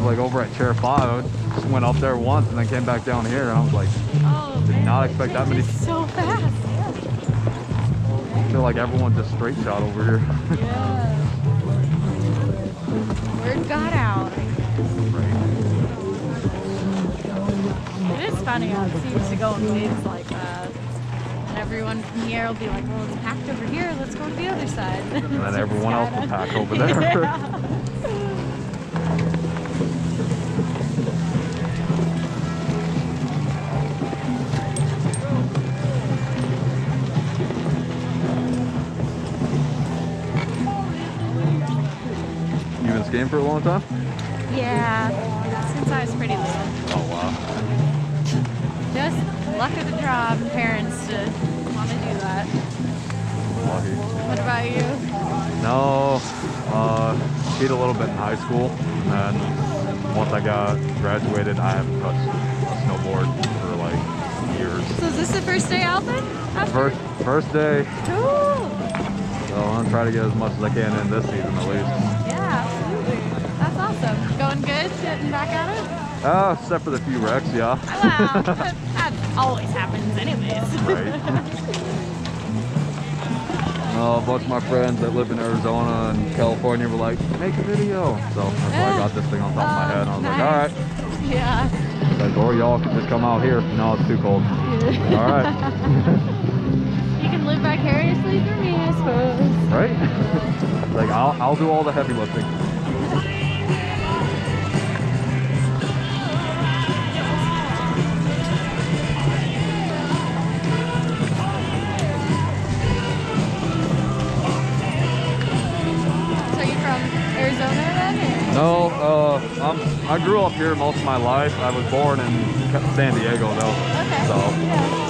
like over at Chair 5. I just went up there once and then came back down here, and I was like, oh, did man, not expect that many. So fast. I feel like everyone just straight shot over here. Yeah. Word got out. It is funny how it seems to go in waves like that. And everyone from here will be like, well, it's packed over here, let's go to the other side. And then everyone else will pack over there. Yeah. You been skiing for a long time? Yeah, since I was pretty little. Oh wow. Just luck of the draw and parents to want to do that. Lucky. What about you? No, skied a little bit in high school, and then once I got graduated, I haven't touched a snowboard for like years. So is this the first day out then? First day. Cool. So I'm gonna try to get as much as I can in this season at least. Yeah, absolutely. That's awesome. Going good? Getting back at it? Except for the few wrecks, yeah. Wow, that always happens anyways. Right. A bunch of my friends that live in Arizona and California were like, make a video. So that's why I got this thing on top of my head. And I was nice. like, all right. Yeah. Like, or y'all can just come out here. No, it's too cold. Yeah. All right. You can live vicariously through me, I suppose. Right? Like, I'll do all the heavy lifting. Arizona then? No, I grew up here most of my life. I was born in San Diego though. Okay. So. Yeah.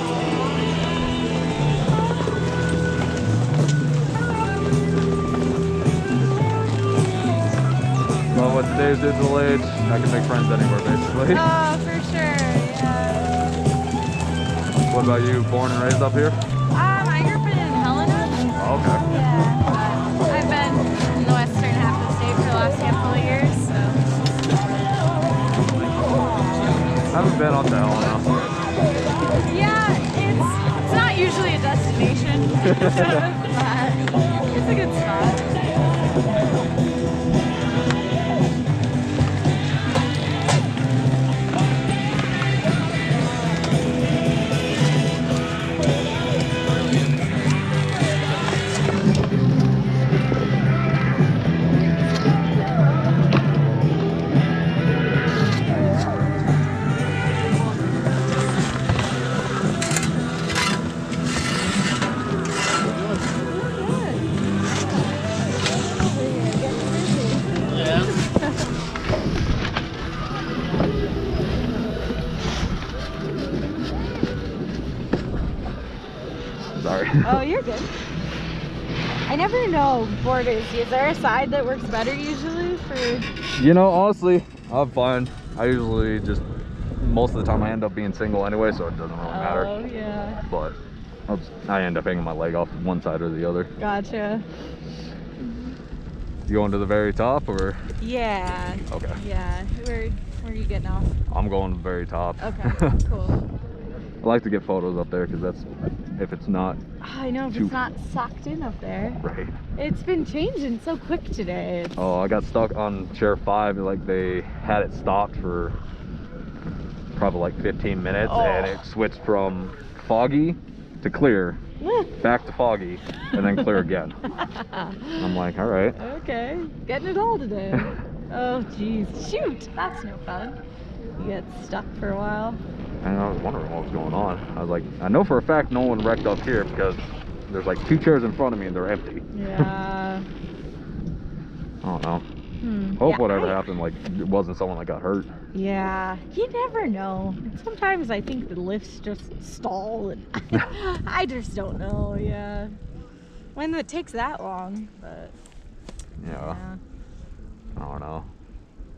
Well, with today's digital age, I can make friends anywhere basically. Oh, for sure, yeah. What about you? Born and raised up here? I grew up in Helena. Oh, okay. Yeah, but I've been in the western half of the state for the last handful of years, so. I haven't been up to Helena. Yeah, it's not usually a destination, but it's a good spot. Sorry. Oh, you're good. I never know borders. Is there a side that works better usually for? You know, honestly, I'm fine. I usually just, most of the time I end up being single anyway, so it doesn't really matter. Oh, yeah. But I end up hanging my leg off one side or the other. Gotcha. You going to the very top or? Yeah. Okay. Yeah. Where are you getting off? I'm going to the very top. Okay, cool. I like to get photos up there because that's, if it's not. I know, if it's not socked in up there. Right. It's been changing so quick today. Oh, I got stuck on chair 5. Like they had it stopped for probably like 15 minutes and it switched from foggy to clear, back to foggy, and then clear again. I'm like, all right. Okay, getting it all today. Oh, geez. Shoot, that's no fun. You get stuck for a while. And I was wondering what was going on. I was like, I know for a fact no one wrecked up here because there's like 2 chairs in front of me and they're empty. Yeah. I don't know. Hope Yeah, whatever happened, like, it wasn't someone that got hurt. Yeah, you never know. Sometimes I think the lifts just stall and I just don't know, yeah. When it takes that long, but Yeah. I don't know.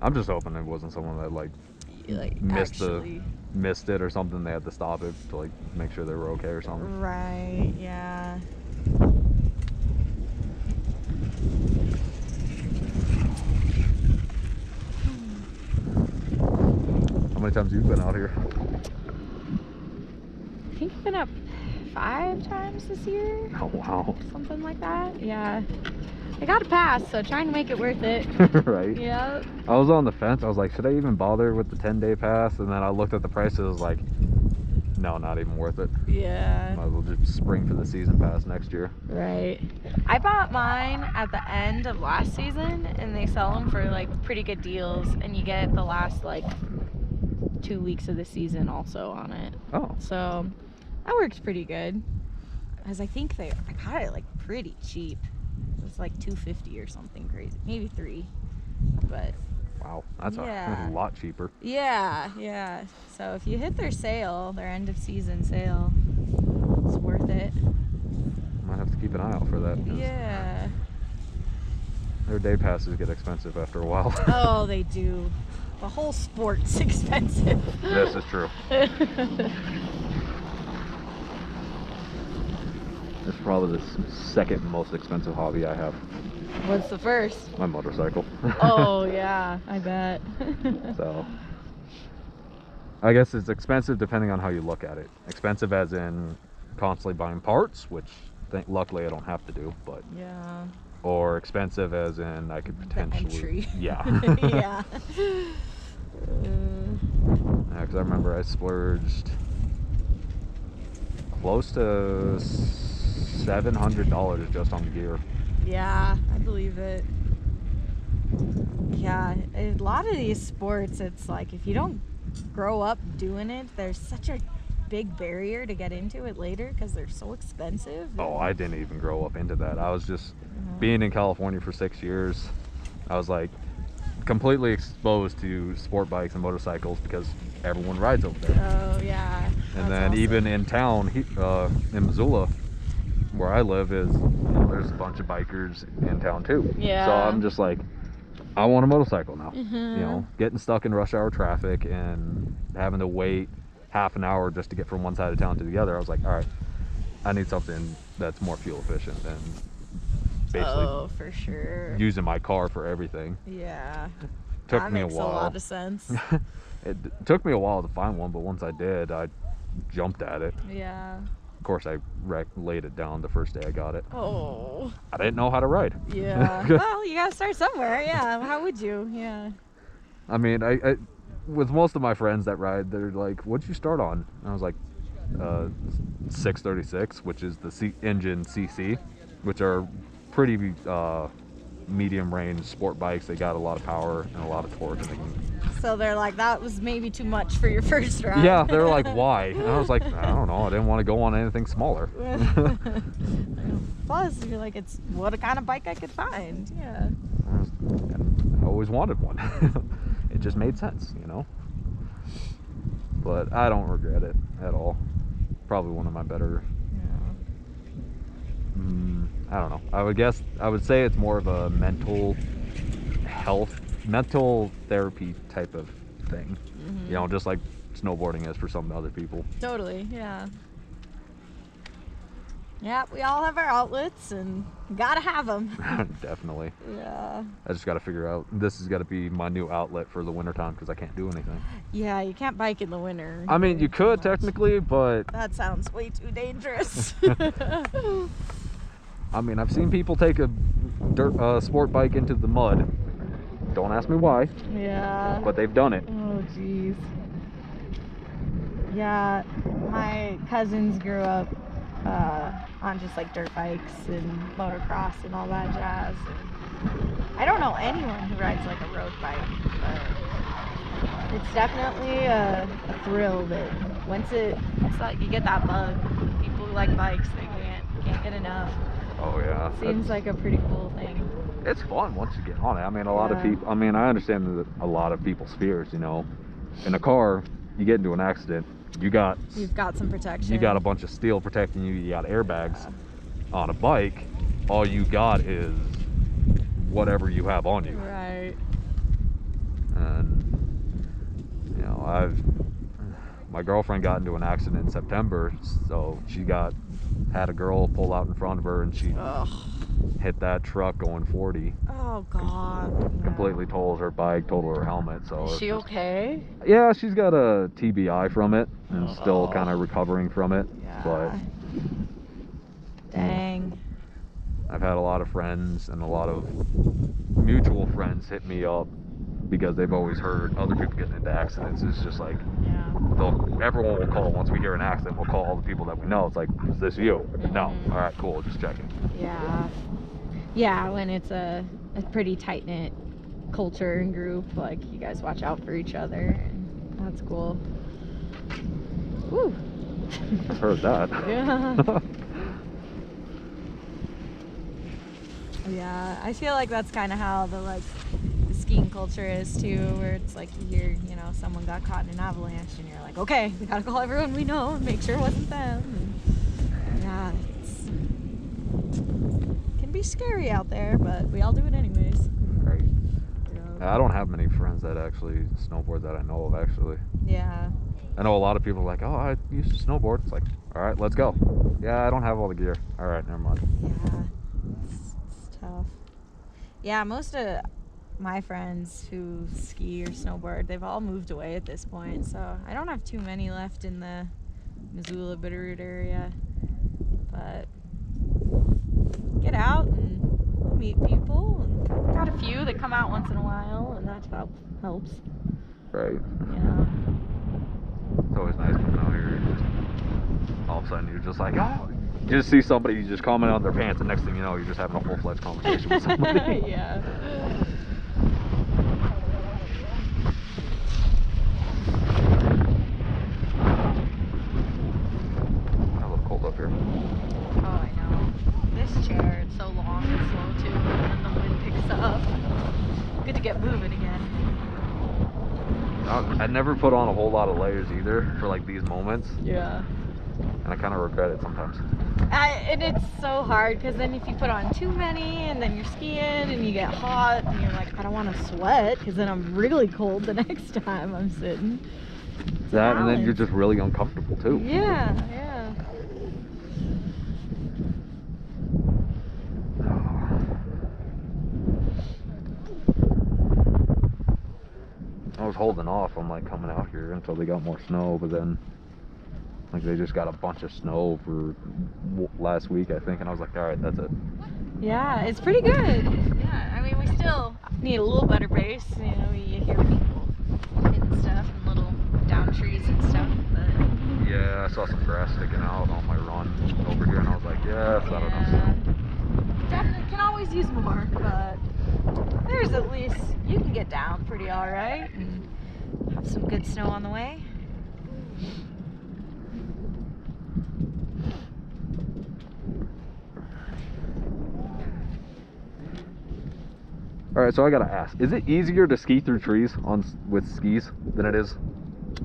I'm just hoping it wasn't someone that like missed it or something. They had to stop it to like make sure they were okay or something. Right, yeah. times you've been out here? I think I've been up 5 times this year. Oh, wow. Something like that. Yeah. I got a pass, so trying to make it worth it. Right? Yeah. I was on the fence. I was like, should I even bother with the 10-day pass? And then I looked at the prices. I was like, no, not even worth it. Yeah. Might as well just spring for the season pass next year. Right. I bought mine at the end of last season, and they sell them for like pretty good deals, and you get the last like 2 weeks of the season also on it. Oh. So that works pretty good. As I think I got it like pretty cheap. It was like $250 or something crazy, maybe $3. But Wow, that's yeah. a lot cheaper. Yeah. So if you hit their sale, their end of season sale, it's worth it. Might have to keep an eye out for that. Yeah. Their day passes get expensive after a while. Oh, they do. The whole sport's expensive. This is true. It's probably the second most expensive hobby I have. What's the first? My motorcycle. Oh, yeah, I bet. So, I guess it's expensive depending on how you look at it. Expensive as in constantly buying parts, which luckily I don't have to do, but yeah. or expensive as in I could potentially, yeah. Yeah. Because I remember I splurged close to $700 just on gear. Yeah, I believe it. Yeah, a lot of these sports, it's like if you don't grow up doing it, there's such a big barrier to get into it later because they're so expensive. Oh, I didn't even grow up into that. I was just being in California for 6 years. I was like completely exposed to sport bikes and motorcycles because everyone rides over there. Oh yeah. And then awesome. Even in town, in Missoula, where I live, is there's a bunch of bikers in town too. Yeah. So I'm just like, I want a motorcycle now. Mm-hmm. Getting stuck in rush hour traffic and having to wait half an hour just to get from one side of town to the other. I was like, all right, I need something that's more fuel efficient than basically for sure using my car for everything. Yeah. Took me a while. That makes a lot of sense. It took me a while to find one, but once I did, I jumped at it. Yeah. Of course, I laid it down the first day I got it. Oh. I didn't know how to ride. Yeah. Well, you gotta start somewhere. Yeah. How would you? Yeah. I mean, I with most of my friends that ride, they're like, "What'd you start on?" And I was like, 636, which is the engine CC, which are pretty medium range sport bikes. They got a lot of power and a lot of torque. And so they're like, that was maybe too much for your first ride. Yeah, they're like, why? And I was like, I don't know. I didn't want to go on anything smaller. Plus, you're like, it's what kind of bike I could find. Yeah. And I always wanted one. It just made sense, But I don't regret it at all. Probably one of my better. I don't know. I would say it's more of a mental therapy type of thing. Mm-hmm. Just like snowboarding is for some other people. Totally, yeah. Yeah, we all have our outlets and gotta have them. Definitely. Yeah. I just gotta figure out, this has gotta be my new outlet for the wintertime because I can't do anything. Yeah, you can't bike in the winter. I mean, you could technically, but... That sounds way too dangerous. I mean, I've seen people take a sport bike into the mud. Don't ask me why. Yeah. But they've done it. Oh, jeez. Yeah, my cousins grew up on just like dirt bikes and motocross and all that jazz. And I don't know anyone who rides like a road bike, but it's definitely a thrill that once you get that bug, people who like bikes, they can't get enough. Oh yeah. Seems like a pretty cool thing. It's fun once you get on it. I mean, a lot of people, I understand that a lot of people's fears, in a car, you get into an accident, you've got some protection. You got a bunch of steel protecting you, you got airbags. On a bike, all you got is whatever you have on you. Right. And my girlfriend got into an accident in September, so she had a girl pull out in front of her, and she hit that truck going 40. Oh God. Completely totaled her bike, totaled her helmet. So Is she okay? Yeah, she's got a TBI from it and still kind of recovering from it. Yeah. But dang. I've had a lot of friends and a lot of mutual friends hit me up because they've always heard other people getting into accidents. It's just like, everyone will call. Once we hear an accident, we'll call all the people that we know. It's like, is this you? No. All right, cool, just checking. Yeah, when it's a pretty tight-knit culture and group, like, you guys watch out for each other, and that's cool. Woo. I've heard that. Yeah. Yeah, I feel like that's kind of how the skiing culture is too, where it's like you hear, you know, someone got caught in an avalanche and you're like, okay, we gotta call everyone we know and make sure it wasn't them. And yeah, it can be scary out there, but we all do it anyways. Right. Yeah. I don't have many friends that actually snowboard that I know of, actually. Yeah. I know a lot of people are like, oh, I used to snowboard. It's like, all right, let's go. Yeah, I don't have all the gear. All right, never mind. Yeah, it's tough. Yeah, most of my friends who ski or snowboard, they've all moved away at this point, so I don't have too many left in the Missoula Bitterroot area. But get out and meet people, and got a few that come out once in a while, and that helps. Right. Yeah. It's always nice coming out here and just all of a sudden you're just like, oh, you just see somebody just comment on their pants, and next thing you know, you're just having a full-fledged conversation with somebody. Yeah. A little cold up here. Oh, I know. This chair, it's so long and slow too, and then the wind picks up. Good to get moving again. I never put on a whole lot of layers either for like these moments. Yeah. And I kind of regret it sometimes. And it's so hard because then if you put on too many and then you're skiing and you get hot and you're like, I don't want to sweat because then I'm really cold the next time I'm sitting. It's that and then you're just really uncomfortable too. Yeah. I was holding off on like coming out here until they got more snow, but then like they just got a bunch of snow for last week, I think, and I was like, all right, that's it. Yeah, it's pretty good. Yeah, I mean, we still need a little better base. You know, you hear people hitting stuff and little down trees and stuff, but yeah, I saw some grass sticking out on my run over here, and I was like, yeah, that's not enough snow. Definitely can always use more, but there's at least, you can get down pretty all right and have some good snow on the way. All right, so I gotta ask: is it easier to ski through trees with skis than it is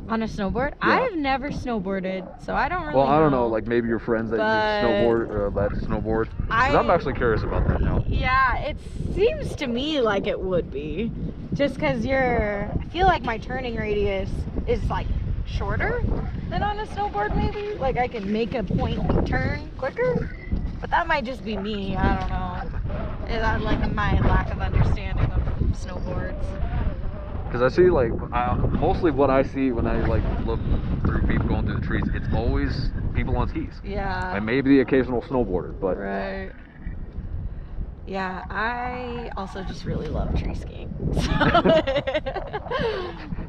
on a snowboard? Yeah. I've never snowboarded, so I don't really Well, I don't know, like maybe your friends that but use snowboard or that snowboard. 'Cause I'm actually curious about that now. Yeah, it seems to me like it would be, just because I feel like my turning radius is like shorter than on a snowboard. Maybe like I can make a point turn quicker, but that might just be me. I don't know. Like my lack of understanding of snowboards. Because I see like mostly what I see when I like look through people going through the trees, it's always people on skis. Yeah. And maybe the occasional snowboarder, but right. Yeah, I also just really love tree skiing.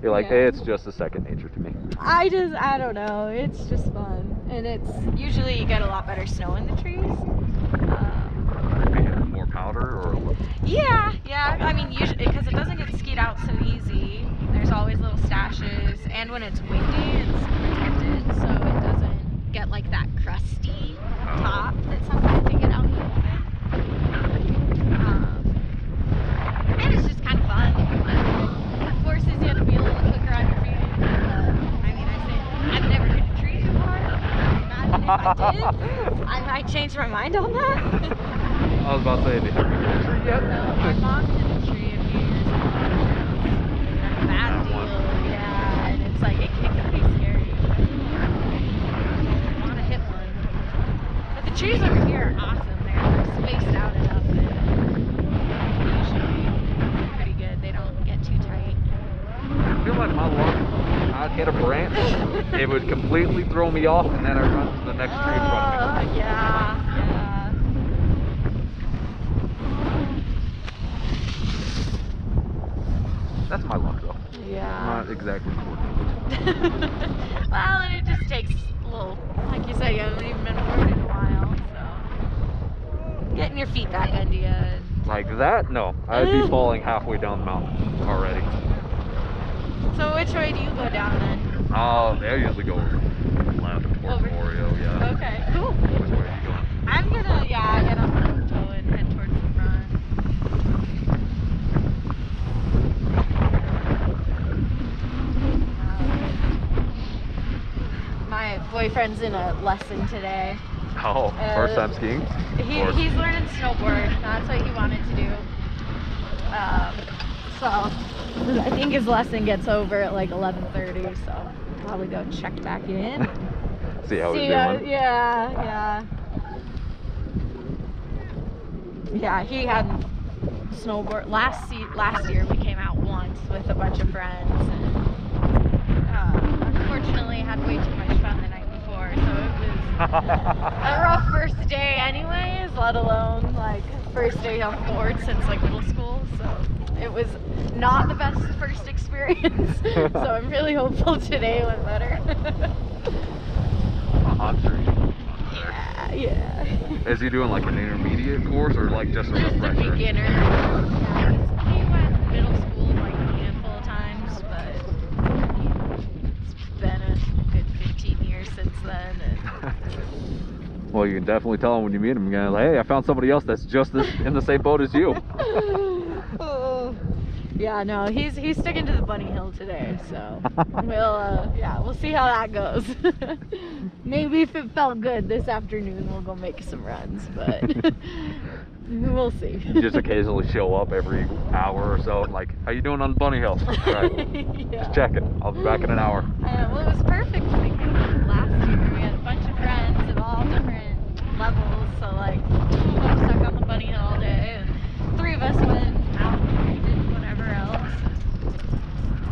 You're like, hey, it's just a second nature to me. I don't know. It's just fun, and it's usually you get a lot better snow in the trees. More powder or what? Yeah. I mean, usually because it doesn't get skied out so easy. There's always little stashes, and when it's windy, it's protected, so it doesn't get like that crusty top that sometimes you get out in the open. And it's just kind of fun. It forces you to be a little quicker on your feet. I mean, I've never hit a tree too hard. Imagine if I did, I might change my mind on that. I was about to say, did you hit a tree yet? No, my mom hit a tree a few years ago. It's a bad deal, yeah. And it's like, it can be scary. I want to hit one. But the trees over here are awesome. They're spaced out enough hit a branch, it would completely throw me off, and then I'd run to the next tree in front of me. Yeah. That's my luck, though. Yeah. Not exactly coordinated. Well, and it just takes a little, like you said, you haven't even been boarding in a while, so getting your feet back under you. Like that? No, I'd be falling halfway down the mountain already. So which way do you go down then? They usually go left towards Oreo, yeah. Okay, cool. Which way are you going? I'm gonna, get on the toe and head towards the front. My boyfriend's in a lesson today. Oh, first time skiing? He's learning snowboard. That's what he wanted to do. So I think his lesson gets over at like 11:30. So I'll probably go check back in. See how he's doing. Yeah. He had snowboard last year. We came out once with a bunch of friends, and unfortunately had way too much fun the night before. So it was a rough first day, anyways. Let alone like first day on board since like middle school. So it was not the best first experience. So I'm really hopeful today went better. I'm sure you will. Yeah. Is he doing like an intermediate course or like just a refresher? Just a beginner. Yeah, he went middle school like a handful of times, but it's been a good 15 years since then. And Well, you can definitely tell him when you meet him, like, hey, I found somebody else that's just in the same boat as you. yeah, no, he's sticking to the bunny hill today, so we'll see how that goes. Maybe if it felt good this afternoon, we'll go make some runs, but we'll see. You just occasionally show up every hour or so, like, how you doing on the bunny hill? All right, just checking. I'll be back in an hour. Well, it was perfect because last year we had a bunch of friends of all different levels, so like 2 of us stuck on the bunny hill all day, and 3 of us went out and did whatever else.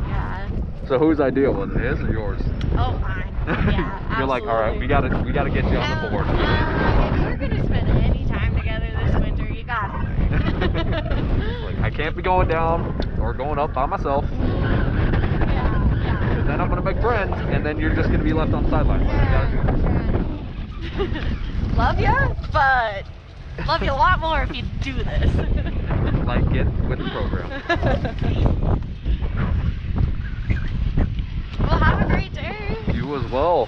Yeah. So whose idea was it, his or yours? Oh, mine. Yeah, You're like, all right, we gotta get you on the board. If we're gonna spend any time together this winter, you gotta learn. Like, I can't be going down or going up by myself. Yeah. And then I'm gonna make friends, and then you're just gonna be left on the sideline. Love ya, but love you a lot more if you do this. Like, get with the program. Well, have a great day. You as well.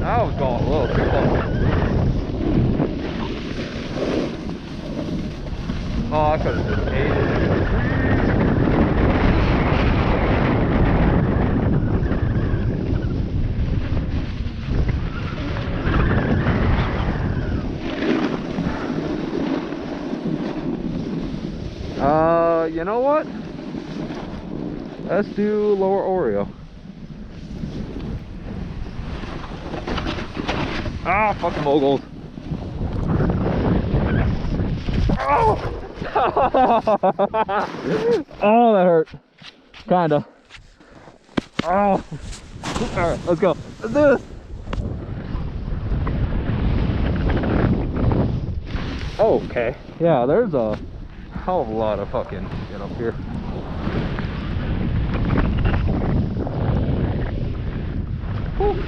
I was going a little too close. Oh, I could have just ate it. You know what? Let's do Lower Oreo. Ah, fucking moguls. Oh! Oh, that hurt. Kinda. Oh. Alright, let's go. Let's do this. Okay. Yeah, there's a hell of a lot of fucking shit up here. Whew.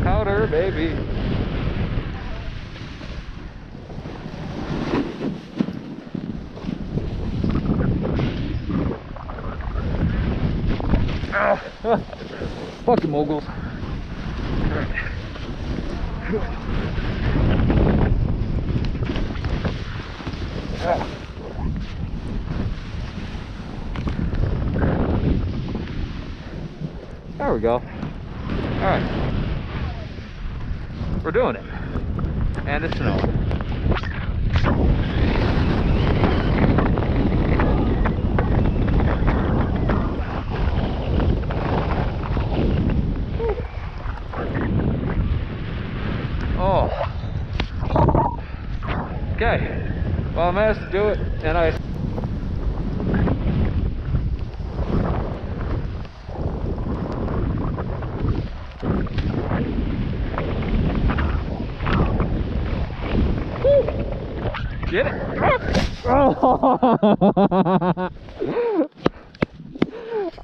Powder, baby. Ah, fucking moguls. All right. we go. Alright. We're doing it. And it's snowing. Oh. Okay. Well, I managed to do it, and I... Get it! Oh,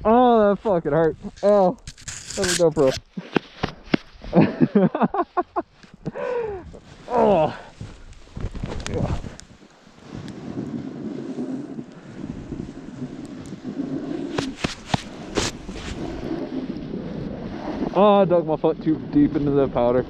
oh, that fucking hurt. Oh, let me go, bro. Oh. Oh, I dug my foot too deep into the powder.